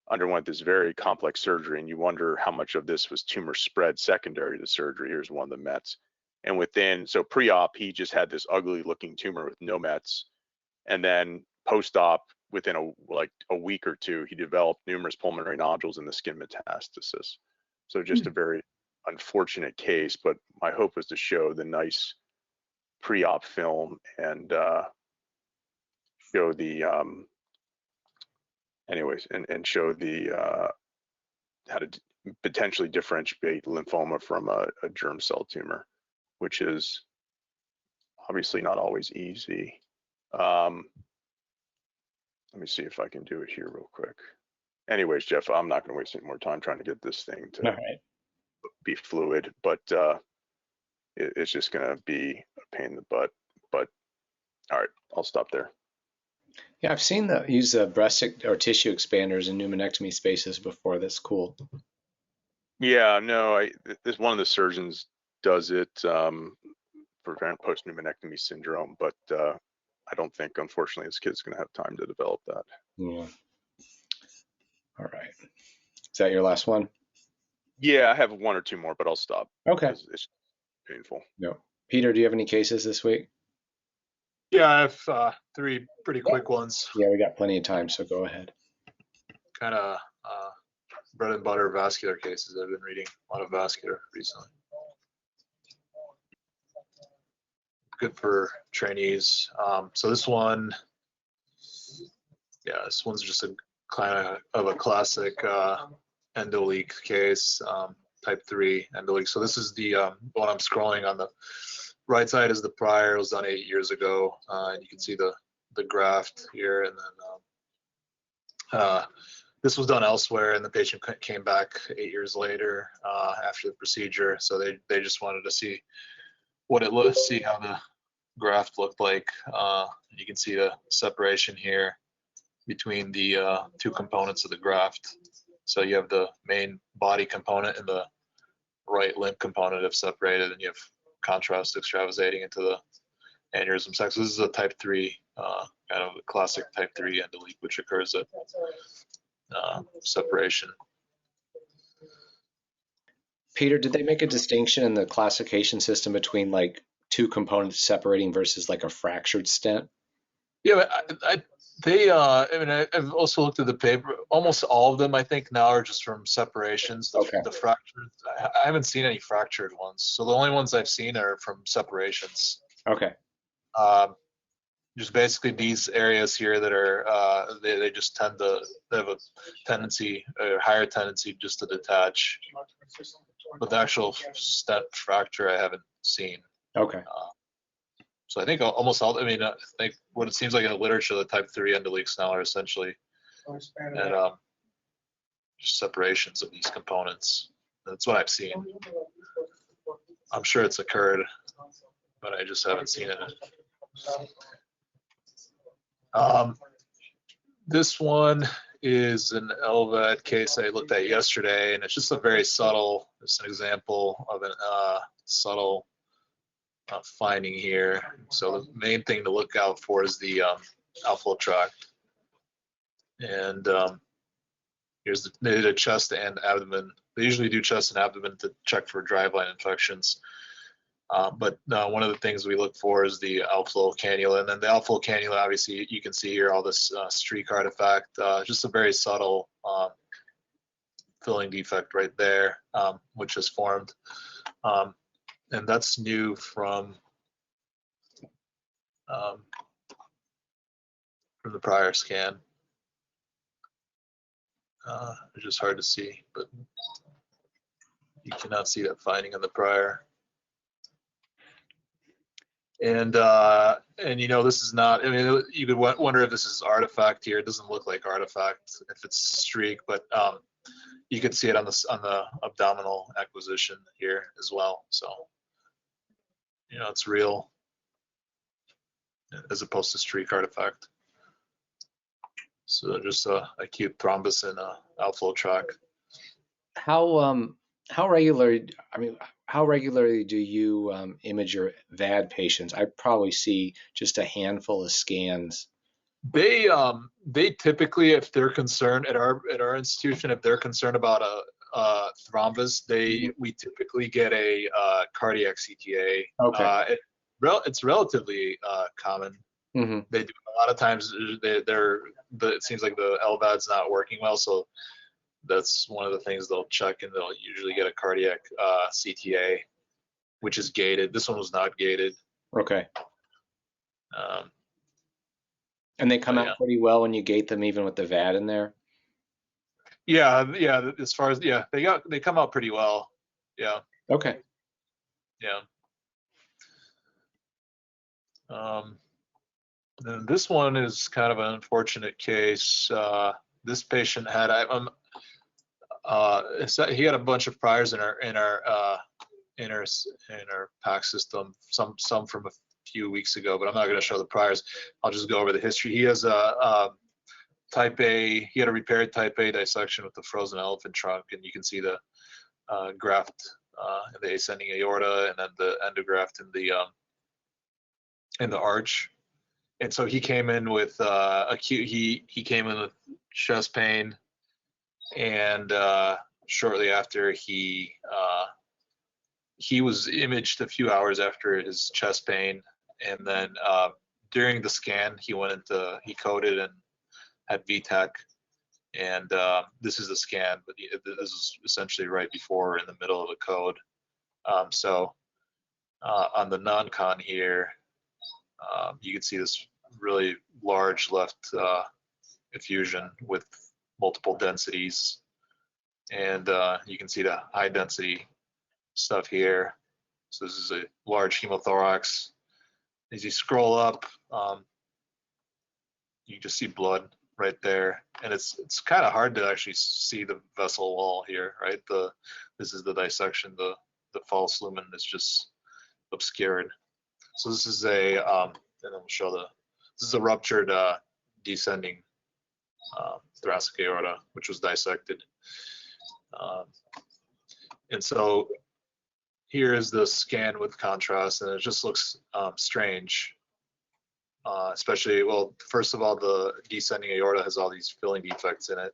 Speaker 8: underwent this very complex surgery, and you wonder how much of this was tumor spread secondary to surgery. Here's one of the mets. And so pre-op, he just had this ugly looking tumor with no mets. And then post-op, within a week or two, he developed numerous pulmonary nodules in the skin metastasis. So just a very unfortunate case, but my hope was to show the nice pre-op film and show the and show the how to potentially differentiate lymphoma from a germ cell tumor, which is obviously not always easy. Let me see if I can do it here real quick. Anyways, Jeff, I'm not going to waste any more time trying to get this thing to be fluid, but it's just going to be a pain in the butt. But all right, I'll stop there.
Speaker 1: Yeah, I've seen use breast or tissue expanders in pneumonectomy spaces before. That's cool.
Speaker 8: Yeah, no, one of the surgeons does it for post-pneumonectomy syndrome, but I don't think, unfortunately, this kid's going to have time to develop that.
Speaker 1: Yeah. All right. Is that your last one?
Speaker 8: Yeah, I have one or two more, but I'll stop.
Speaker 1: Okay.
Speaker 8: It's painful.
Speaker 1: No. Peter, do you have any cases this week?
Speaker 3: Yeah, I have 3 pretty quick ones.
Speaker 1: Yeah, we got plenty of time, so go ahead.
Speaker 3: Kind of bread and butter vascular cases. I've been reading a lot of vascular recently. Good for trainees. So this one, this one's just a kind of a classic endoleak case, type 3 endoleak. So this is the one I'm scrolling on the right side is the prior. It was done 8 years ago, and you can see the graft here. And then this was done elsewhere, and the patient came back 8 years later after the procedure. So they just wanted to see what it looked, see how the graft looked like. You can see the separation here between the 2 components of the graft. So you have the main body component and the right limb component have separated, and you have contrast extravasating into the aneurysm sac. So this is a type 3, kind of a classic type 3 endoleak, which occurs at separation.
Speaker 1: Peter, did they make a distinction in the classification system between like 2 components separating versus like a fractured stent?
Speaker 3: Yeah, I've also looked at the paper. Almost all of them, I think, now are just from separations. The fractured, I haven't seen any fractured ones. So the only ones I've seen are from separations.
Speaker 1: Okay.
Speaker 3: Just basically these areas here that are, they just tend to, they have a tendency, a higher tendency just to detach. But the actual stent fracture I haven't seen.
Speaker 1: Okay.
Speaker 3: So I think almost all, I think what it seems like in the literature, the type 3 endoleaks now are essentially at, just separations of these components. That's what I've seen. I'm sure it's occurred, but I just haven't seen it. This one is an LVAD case I looked at yesterday, and it's just a very subtle, it's an example of a subtle finding here. So the main thing to look out for is the outflow tract. And here's they did a chest and abdomen. They usually do chest and abdomen to check for driveline infections. But one of the things we look for is the outflow cannula. And then the outflow cannula, obviously, you can see here all this streak artifact, just a very subtle filling defect right there, which has formed. And that's new from the prior scan. It's just hard to see, but you cannot see that finding in the prior. And you know, this is not, I mean, you could wonder if this is artifact here. It doesn't look like artifact if it's streak, but you can see it on the abdominal acquisition here as well. So, you know, it's real as opposed to streak artifact. So just a acute thrombus in a outflow tract.
Speaker 1: How regular? I mean, how regularly do you image your VAD patients? I probably see just a handful of scans.
Speaker 3: They typically, if they're concerned at our institution, if they're concerned about a thrombus, we typically get a cardiac CTA.
Speaker 1: Okay.
Speaker 3: It's relatively common.
Speaker 1: Mm-hmm.
Speaker 3: They do a lot of times. It seems like the LVAD's not working well, so that's one of the things they'll check, and they'll usually get a cardiac CTA, which is gated. This one was not gated.
Speaker 1: Okay. And they come out pretty well when you gate them, even with the VAD in there.
Speaker 3: Yeah. As far as they come out pretty well. Yeah.
Speaker 1: Okay.
Speaker 3: Yeah. And this one is kind of an unfortunate case. This patient had he had a bunch of priors in our PAC system. Some from a few weeks ago, but I'm not going to show the priors. I'll just go over the history. He has a type A. He had a repaired type A dissection with the frozen elephant trunk, and you can see the graft in the ascending aorta, and then the endograft in the arch. And so he came in with acute. He came in with chest pain, and shortly after he was imaged a few hours after his chest pain, and then during the scan he coded and had VTAC, and this is the scan, but this is essentially right before, in the middle of the code. So on the non-con here, you can see this really large left effusion with multiple densities, and you can see the high density stuff here. So this is a large hemothorax. As you scroll up, you just see blood right there, and it's kind of hard to actually see the vessel wall here, right? This is the dissection. The false lumen is just obscured. So this is and I'll show this is a ruptured descending thoracic aorta, which was dissected. And so here is the scan with contrast, and it just looks strange. Especially, well, first of all, the descending aorta has all these filling defects in it.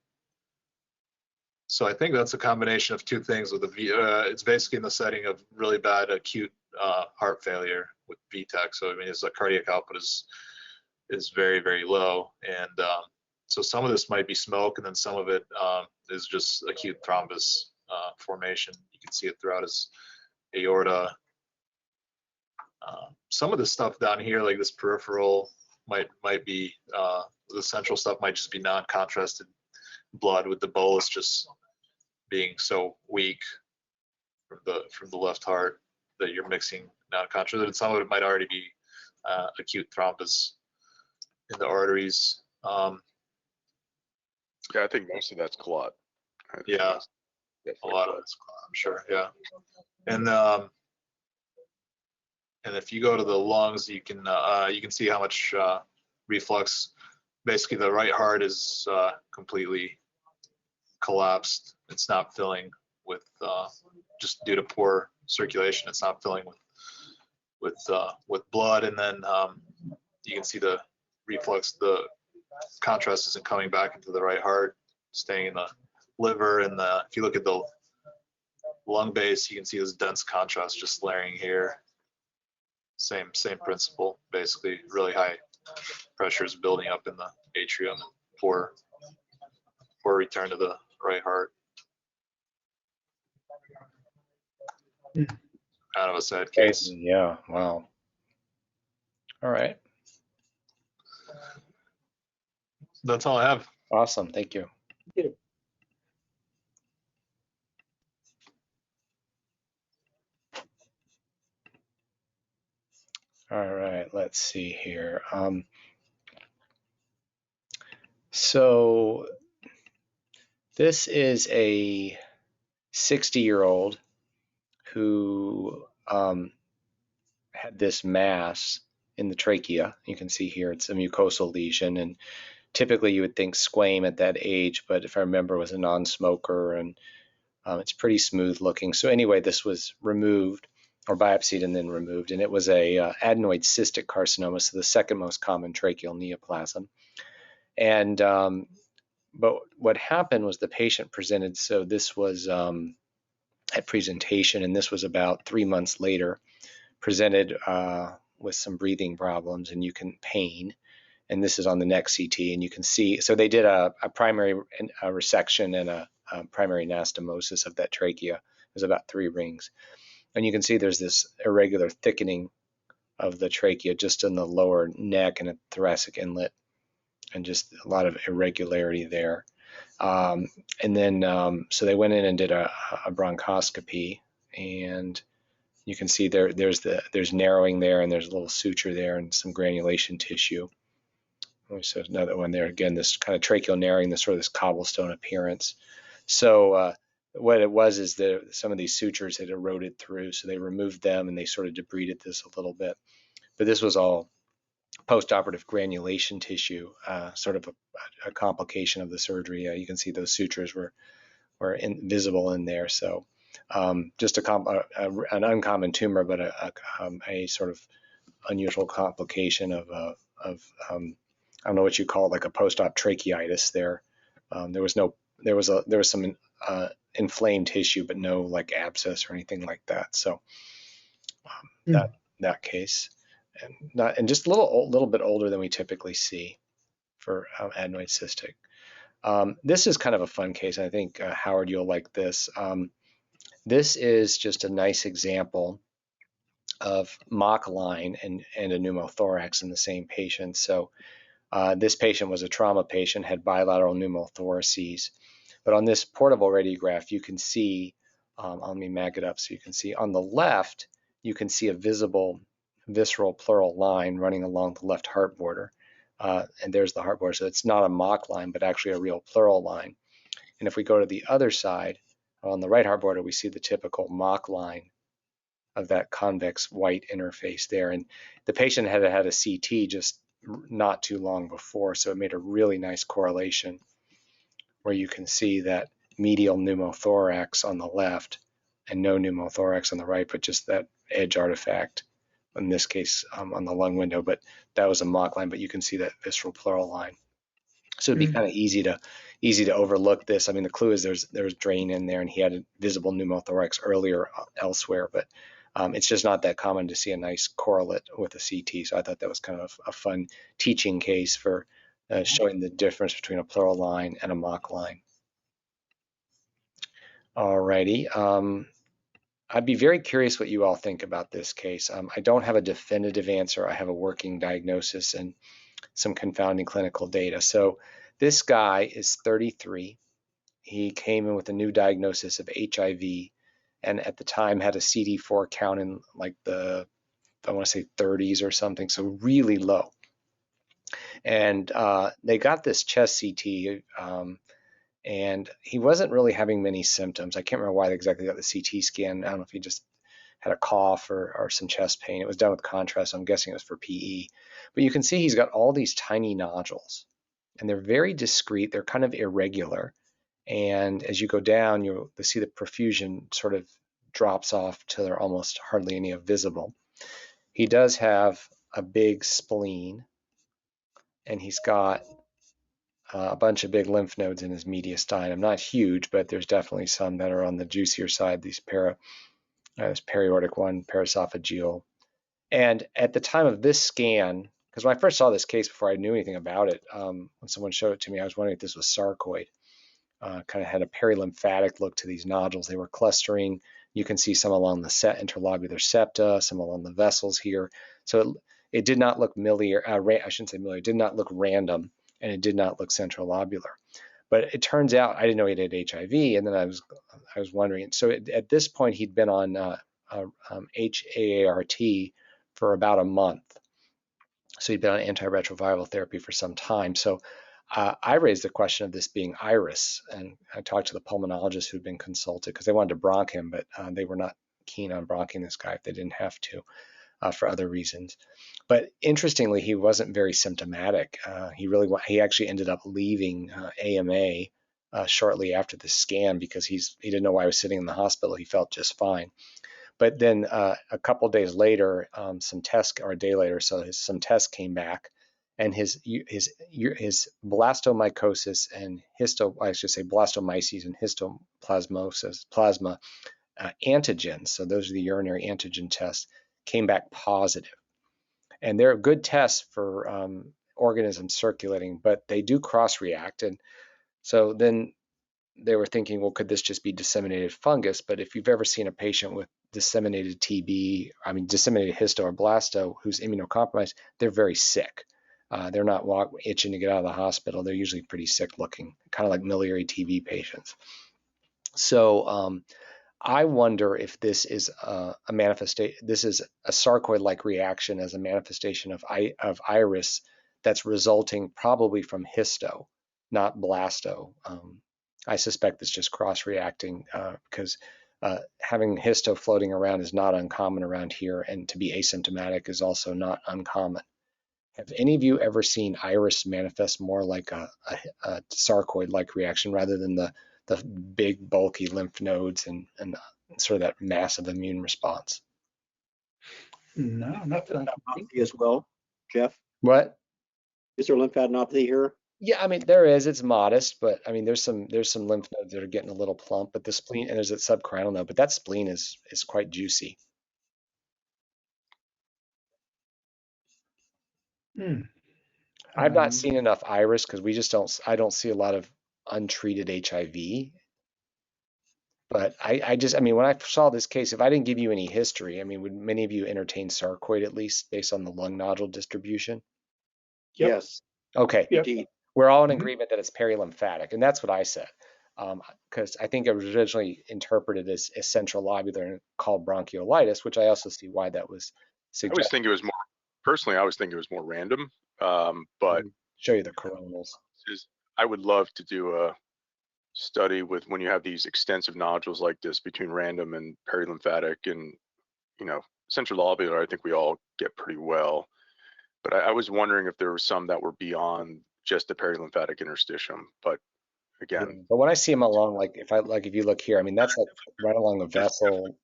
Speaker 3: So I think that's a combination of two things. With it's basically in the setting of really bad acute heart failure with VTAC. So I mean, his cardiac output is very, very low, and so some of this might be smoke, and then some of it is just acute thrombus formation. You can see it throughout his aorta. Some of the stuff down here, like this peripheral, might be the central stuff might just be non-contrasted blood, with the bolus just being so weak from the left heart that you're mixing non-contrasted. Some of it might already be acute thrombus in the arteries.
Speaker 8: Yeah, I think most of that's clot.
Speaker 3: Yeah, a lot of it's clot, I'm sure. Yeah, and if you go to the lungs, you can see how much reflux. Basically, the right heart is completely collapsed. It's not filling with just due to poor circulation. It's not filling with blood, and then you can see the reflux. The contrast isn't coming back into the right heart, staying in the liver. And if you look at the lung base, you can see this dense contrast just layering here. Same principle, basically. Really high pressures building up in the atrium for return to the right heart. Kind of a sad case.
Speaker 1: Yeah. Wow. All right.
Speaker 3: That's all I have.
Speaker 1: Awesome. Thank you.
Speaker 5: Thank you.
Speaker 1: All right, let's see here. So this is a 60-year-old who had this mass in the trachea. You can see here it's a mucosal lesion, and typically you would think squame at that age, but if I remember, was a non-smoker, and it's pretty smooth looking. So anyway, this was removed or biopsied and then removed, and it was a adenoid cystic carcinoma, so the second most common tracheal neoplasm. And but what happened was the patient presented, so this was at presentation, and this was about 3 months later, presented with some breathing problems and pain. And this is on the neck CT, and you can see, so they did a primary resection and a primary anastomosis of that trachea. It was about 3 rings. And you can see there's this irregular thickening of the trachea just in the lower neck and a thoracic inlet, and just a lot of irregularity there. And then, so they went in and did a bronchoscopy, and you can see there's narrowing there, and there's a little suture there and some granulation tissue. So another one there, again, this kind of tracheal narrowing, this sort of this cobblestone appearance. So what it was is that some of these sutures had eroded through, so they removed them and they sort of debrided this a little bit. But this was all post-operative granulation tissue, sort of a complication of the surgery. You can see those sutures were visible in there. So just an uncommon tumor, but a sort of unusual complication of I don't know what you call it, like a post-op tracheitis there. There was some inflamed tissue, but no like abscess or anything like that. So that case, and just a little bit older than we typically see for adenoid cystic. This is kind of a fun case. I think Howard, you'll like this. This is just a nice example of mock line and a pneumothorax in the same patient. So this patient was a trauma patient, had bilateral pneumothoraces. But on this portable radiograph, you can see, let me mag it up so you can see, on the left, you can see a visible visceral pleural line running along the left heart border. And there's the heart border. So it's not a mock line, but actually a real pleural line. And if we go to the other side, on the right heart border, we see the typical mock line of that convex white interface there. And the patient had a CT just not too long before, so it made a really nice correlation where you can see that medial pneumothorax on the left and no pneumothorax on the right, but just that edge artifact, in this case on the lung window, but that was a mock line, but you can see that visceral pleural line. So it'd be kind of easy to overlook this. I mean, the clue is there's drain in there, and he had a visible pneumothorax earlier elsewhere, but it's just not that common to see a nice correlate with a CT. So I thought that was kind of a fun teaching case for showing the difference between a pleural line and a mock line. Alrighty. I'd be very curious what you all think about this case. I don't have a definitive answer. I have a working diagnosis and some confounding clinical data. So this guy is 33. He came in with a new diagnosis of HIV, and at the time had a CD4 count in like the, I want to say 30s or something, so really low. And they got this chest CT, and he wasn't really having many symptoms. I can't remember why they exactly got the CT scan. I don't know if he just had a cough or some chest pain. It was done with contrast, so I'm guessing it was for PE. But you can see he's got all these tiny nodules, and they're very discrete. They're kind of irregular. And as you go down, you'll see the perfusion sort of drops off till there almost hardly any are visible. He does have a big spleen, and he's got a bunch of big lymph nodes in his mediastinum. Not huge, but there's definitely some that are on the juicier side, these this periaortic one, paraesophageal. And at the time of this scan, because when I first saw this case before I knew anything about it, when someone showed it to me, I was wondering if this was sarcoid. Kind of had a perilymphatic look to these nodules. They were clustering. You can see some along the interlobular septa, some along the vessels here. So it did not look I shouldn't say miliary, it did not look random, and it did not look centrolobular. But it turns out I didn't know he had HIV, and then I was wondering. So at this point, he'd been on HAART for about a month. So he'd been on antiretroviral therapy for some time. So I raised the question of this being iris, and I talked to the pulmonologists who'd been consulted because they wanted to bronch him, but they were not keen on bronching this guy if they didn't have to. for other reasons. But interestingly, he wasn't very symptomatic. He actually ended up leaving AMA shortly after the scan because he didn't know why he was sitting in the hospital. He felt just fine. But then a couple days later, some tests, or a day later, some tests came back, and his blastomycosis and blastomyces and histoplasma antigens. So those are the urinary antigen tests, came back positive, and they're good tests for organisms circulating, but they do cross-react, and so then they were thinking, well, could this just be disseminated fungus? But if you've ever seen a patient with disseminated disseminated histo or blasto who's immunocompromised, they're very sick. They're not itching to get out of the hospital. They're usually pretty sick looking, kind of like miliary TB patients. So I wonder if this is a manifestation. This is a sarcoid-like reaction as a manifestation of iris that's resulting probably from histo, not blasto. I suspect it's just cross-reacting because having histo floating around is not uncommon around here, and to be asymptomatic is also not uncommon. Have any of you ever seen iris manifest more like a sarcoid-like reaction rather than the big bulky lymph nodes and sort of that massive immune response?
Speaker 5: No, not that I can think.
Speaker 2: As well, Jeff?
Speaker 1: What?
Speaker 2: Is there lymphadenopathy here?
Speaker 1: Yeah, I mean there is. It's modest, but I mean there's some lymph nodes that are getting a little plump, but the spleen, and there's a subcarinal node, but that spleen is quite juicy. I've not seen enough iris because I don't see a lot of untreated HIV. But I mean, when I saw this case, if I didn't give you any history, I mean, would many of you entertain sarcoid at least based on the lung nodule distribution?
Speaker 5: Yep.
Speaker 2: Yes.
Speaker 1: Okay.
Speaker 5: Yep.
Speaker 2: Indeed.
Speaker 1: We're all in agreement that it's perilymphatic, and that's what I said. Because I think it was originally interpreted as central lobular and called bronchiolitis, which I also see why that was
Speaker 8: I always
Speaker 1: suggested.
Speaker 8: think it was more, personally, I always think it was more random. But
Speaker 1: Show you the coronals.
Speaker 8: I would love to do a study with when you have these extensive nodules like this between random and perilymphatic and, central lobular, I think we all get pretty well. But I was wondering if there were some that were beyond just the perilymphatic interstitium. But again,
Speaker 1: but when I see them along, if you look here, I mean, that's like right along the vessel.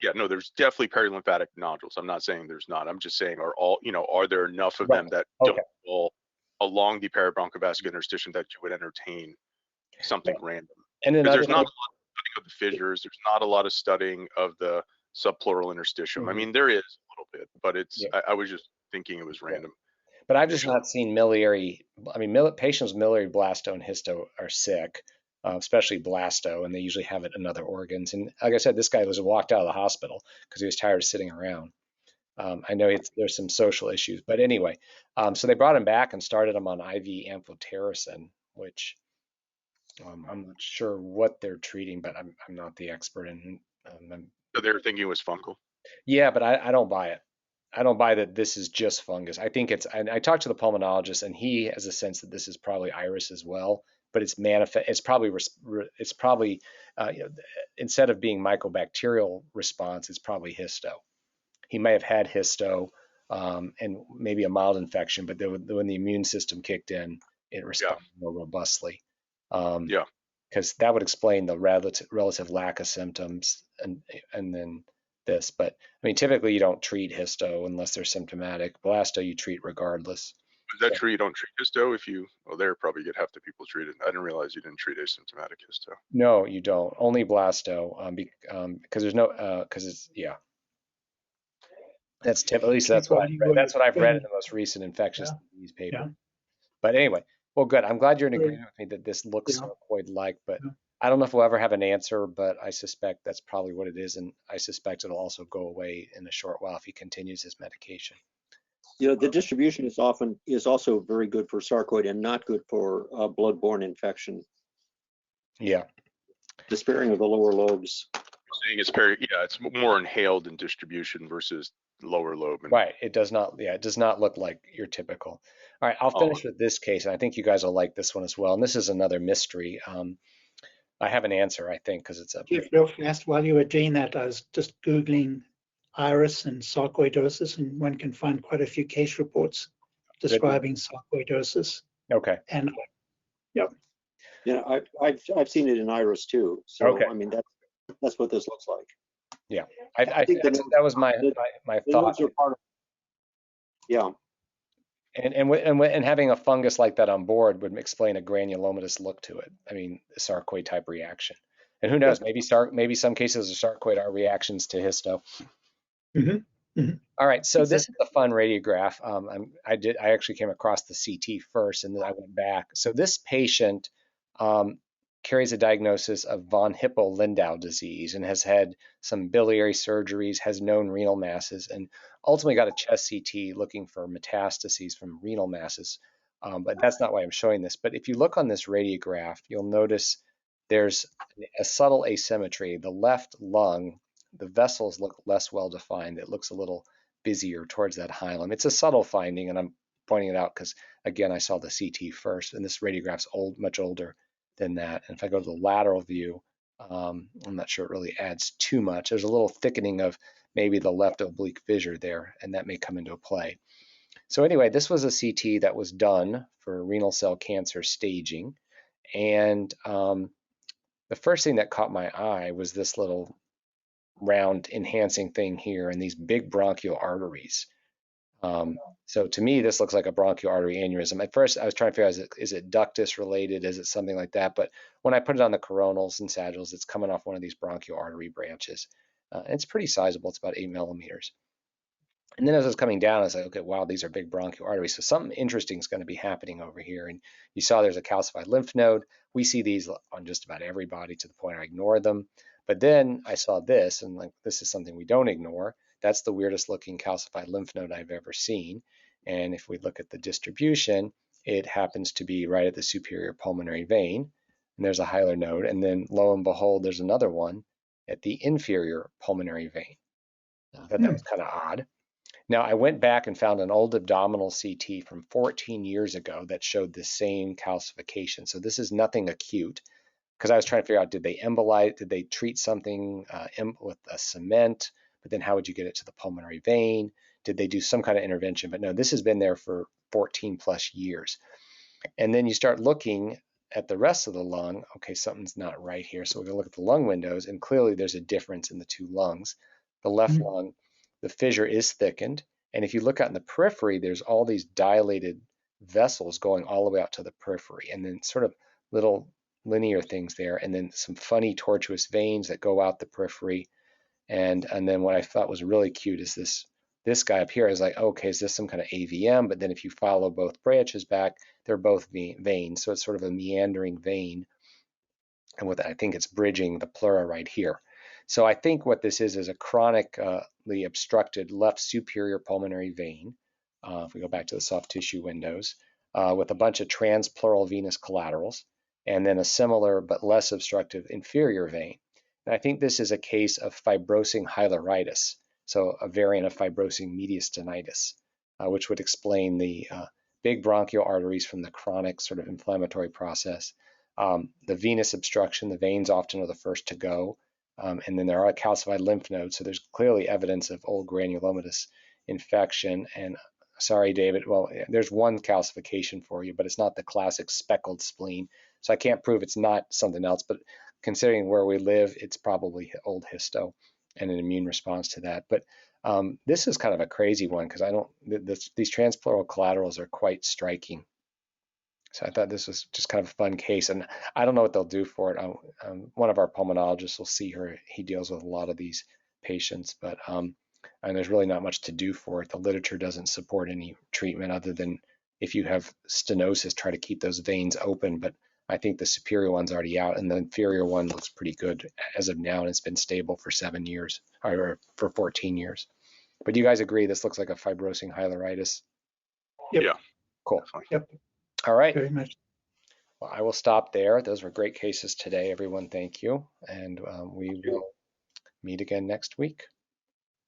Speaker 8: Yeah, no, there's definitely perilymphatic nodules. I'm not saying there's not. I'm just saying, are there enough of them that don't fall along the peribronchiovascular interstitium that you would entertain something random?
Speaker 1: And
Speaker 8: Because there's not a lot of studying of the fissures. There's not a lot of studying of the subpleural interstitium. I mean, there is a little bit, but it's. I was just thinking it was random.
Speaker 1: But I've just not seen miliary. I mean, patients with miliary blasto and histo are sick, especially blasto, and they usually have it in other organs. And like I said, this guy was walked out of the hospital because he was tired of sitting around. I know there's some social issues, but anyway, so they brought him back and started him on IV amphotericin, which I'm not sure what they're treating, but I'm not the expert in.
Speaker 8: So they were thinking it was fungal.
Speaker 1: Yeah, but I don't buy it. I don't buy that this is just fungus. I think and I talked to the pulmonologist, and he has a sense that this is probably iris as well, but it's probably instead of being mycobacterial response, it's probably histo. He may have had histo and maybe a mild infection, but when the immune system kicked in, it responded more robustly. Because that would explain the relative lack of symptoms and then this. But I mean, typically you don't treat histo unless they're symptomatic. Blasto you treat regardless.
Speaker 8: Is that true? You don't treat histo there probably get half the people treated. I didn't realize you didn't treat asymptomatic histo.
Speaker 1: No, you don't. Only blasto because there's no because it's That's at least that's what I've read in the most recent infectious disease paper. Yeah. But anyway, well, good. I'm glad you're in agreement with me that this looks sarcoid-like, but I don't know if we'll ever have an answer, but I suspect that's probably what it is, and I suspect it'll also go away in a short while if he continues his medication.
Speaker 2: The distribution is also very good for sarcoid and not good for blood-borne infection.
Speaker 1: Yeah.
Speaker 2: The sparing of the lower lobes.
Speaker 8: Saying it's more inhaled in distribution versus lower lobe.
Speaker 1: Right. It does not look like your typical. All right, I'll finish with this case, and I think you guys will like this one as well. And this is another mystery. I have an answer, I think, because it's a.
Speaker 5: Real fast, while you were doing that, I was just Googling iris and sarcoidosis, and one can find quite a few case reports describing sarcoidosis.
Speaker 1: Okay.
Speaker 5: And yeah,
Speaker 2: Yeah, I've seen it in iris too. So
Speaker 1: Okay.
Speaker 2: I mean that's what this looks like.
Speaker 1: Yeah,
Speaker 2: I think
Speaker 1: that was my
Speaker 2: the
Speaker 1: thought.
Speaker 2: nodes are part of, yeah.
Speaker 1: And having a fungus like that on board would explain a granulomatous look to it. I mean, a sarcoid type reaction. And who knows, maybe some cases of sarcoid are reactions to histo. All right, so this is the fun radiograph. I actually came across the CT first, and then I went back. So this patient carries a diagnosis of von Hippel-Lindau disease and has had some biliary surgeries, has known renal masses, and ultimately got a chest CT looking for metastases from renal masses. But that's not why I'm showing this. But if you look on this radiograph, you'll notice there's a subtle asymmetry. The left lung, the vessels look less well defined. It looks a little busier towards that hilum. It's a subtle finding, and I'm pointing it out because, again, I saw the CT first, and this radiograph's much older than that. And if I go to the lateral view, I'm not sure it really adds too much. There's a little thickening of maybe the left oblique fissure there, and that may come into play. So anyway, this was a CT that was done for renal cell cancer staging. And the first thing that caught my eye was this little round enhancing thing here and these big bronchial arteries. So to me, this looks like a bronchial artery aneurysm. At first, I was trying to figure out, is it ductus related? Is it something like that? But when I put it on the coronals and sagittals, it's coming off one of these bronchial artery branches. It's pretty sizable. It's about 8 millimeters. And then as I was coming down, I was like, okay, wow, these are big bronchial arteries. So something interesting is going to be happening over here. And you saw there's a calcified lymph node. We see these on just about everybody to the point I ignore them. But then I saw this, and like, this is something we don't ignore. That's the weirdest looking calcified lymph node I've ever seen. And if we look at the distribution, it happens to be right at the superior pulmonary vein. And there's a hilar node. And then lo and behold, there's another one at the inferior pulmonary vein. I thought that was kind of odd. Now, I went back and found an old abdominal CT from 14 years ago that showed the same calcification. So this is nothing acute, because I was trying to figure out, did they embolize, did they treat something with a cement, but then how would you get it to the pulmonary vein? Did they do some kind of intervention? But no, this has been there for 14 plus years. And then you start looking at the rest of the lung. Okay, something's not right here. So we're going to look at the lung windows, and clearly there's a difference in the two lungs. The left lung, the fissure is thickened. And if you look out in the periphery, there's all these dilated vessels going all the way out to the periphery, and then sort of little linear things there, and then some funny tortuous veins that go out the periphery. And then what I thought was really cute is this guy up here is like, okay, is this some kind of AVM? But then if you follow both branches back, they're both veins. So it's sort of a meandering vein. And with I think it's bridging the pleura right here. So I think what this is a chronically obstructed left superior pulmonary vein. If we go back to the soft tissue windows, with a bunch of transpleural venous collaterals, and then a similar but less obstructive inferior vein. And I think this is a case of fibrosing hilaritis, so a variant of fibrosing mediastinitis, which would explain the big bronchial arteries from the chronic sort of inflammatory process. The venous obstruction, the veins often are the first to go. And then there are calcified lymph nodes, so there's clearly evidence of old granulomatous infection. And sorry, David, well, there's one calcification for you, but it's not the classic speckled spleen. So I can't prove it's not something else, but considering where we live, it's probably old histo and an immune response to that. But this is kind of a crazy one because these transpleural collaterals are quite striking. So I thought this was just kind of a fun case, and I don't know what they'll do for it. One of our pulmonologists will see her. He deals with a lot of these patients, but and there's really not much to do for it. The literature doesn't support any treatment other than if you have stenosis, try to keep those veins open. But I think the superior one's already out, and the inferior one looks pretty good as of now, and it's been stable for 7 years or for 14 years. But do you guys agree this looks like a fibrosing hilaritis?
Speaker 5: Yep.
Speaker 8: Yeah.
Speaker 1: Cool.
Speaker 8: Definitely.
Speaker 5: Yep.
Speaker 1: All right.
Speaker 5: Very much.
Speaker 1: Well, I will stop there. Those were great cases today. Everyone, thank you. And we will meet again next week.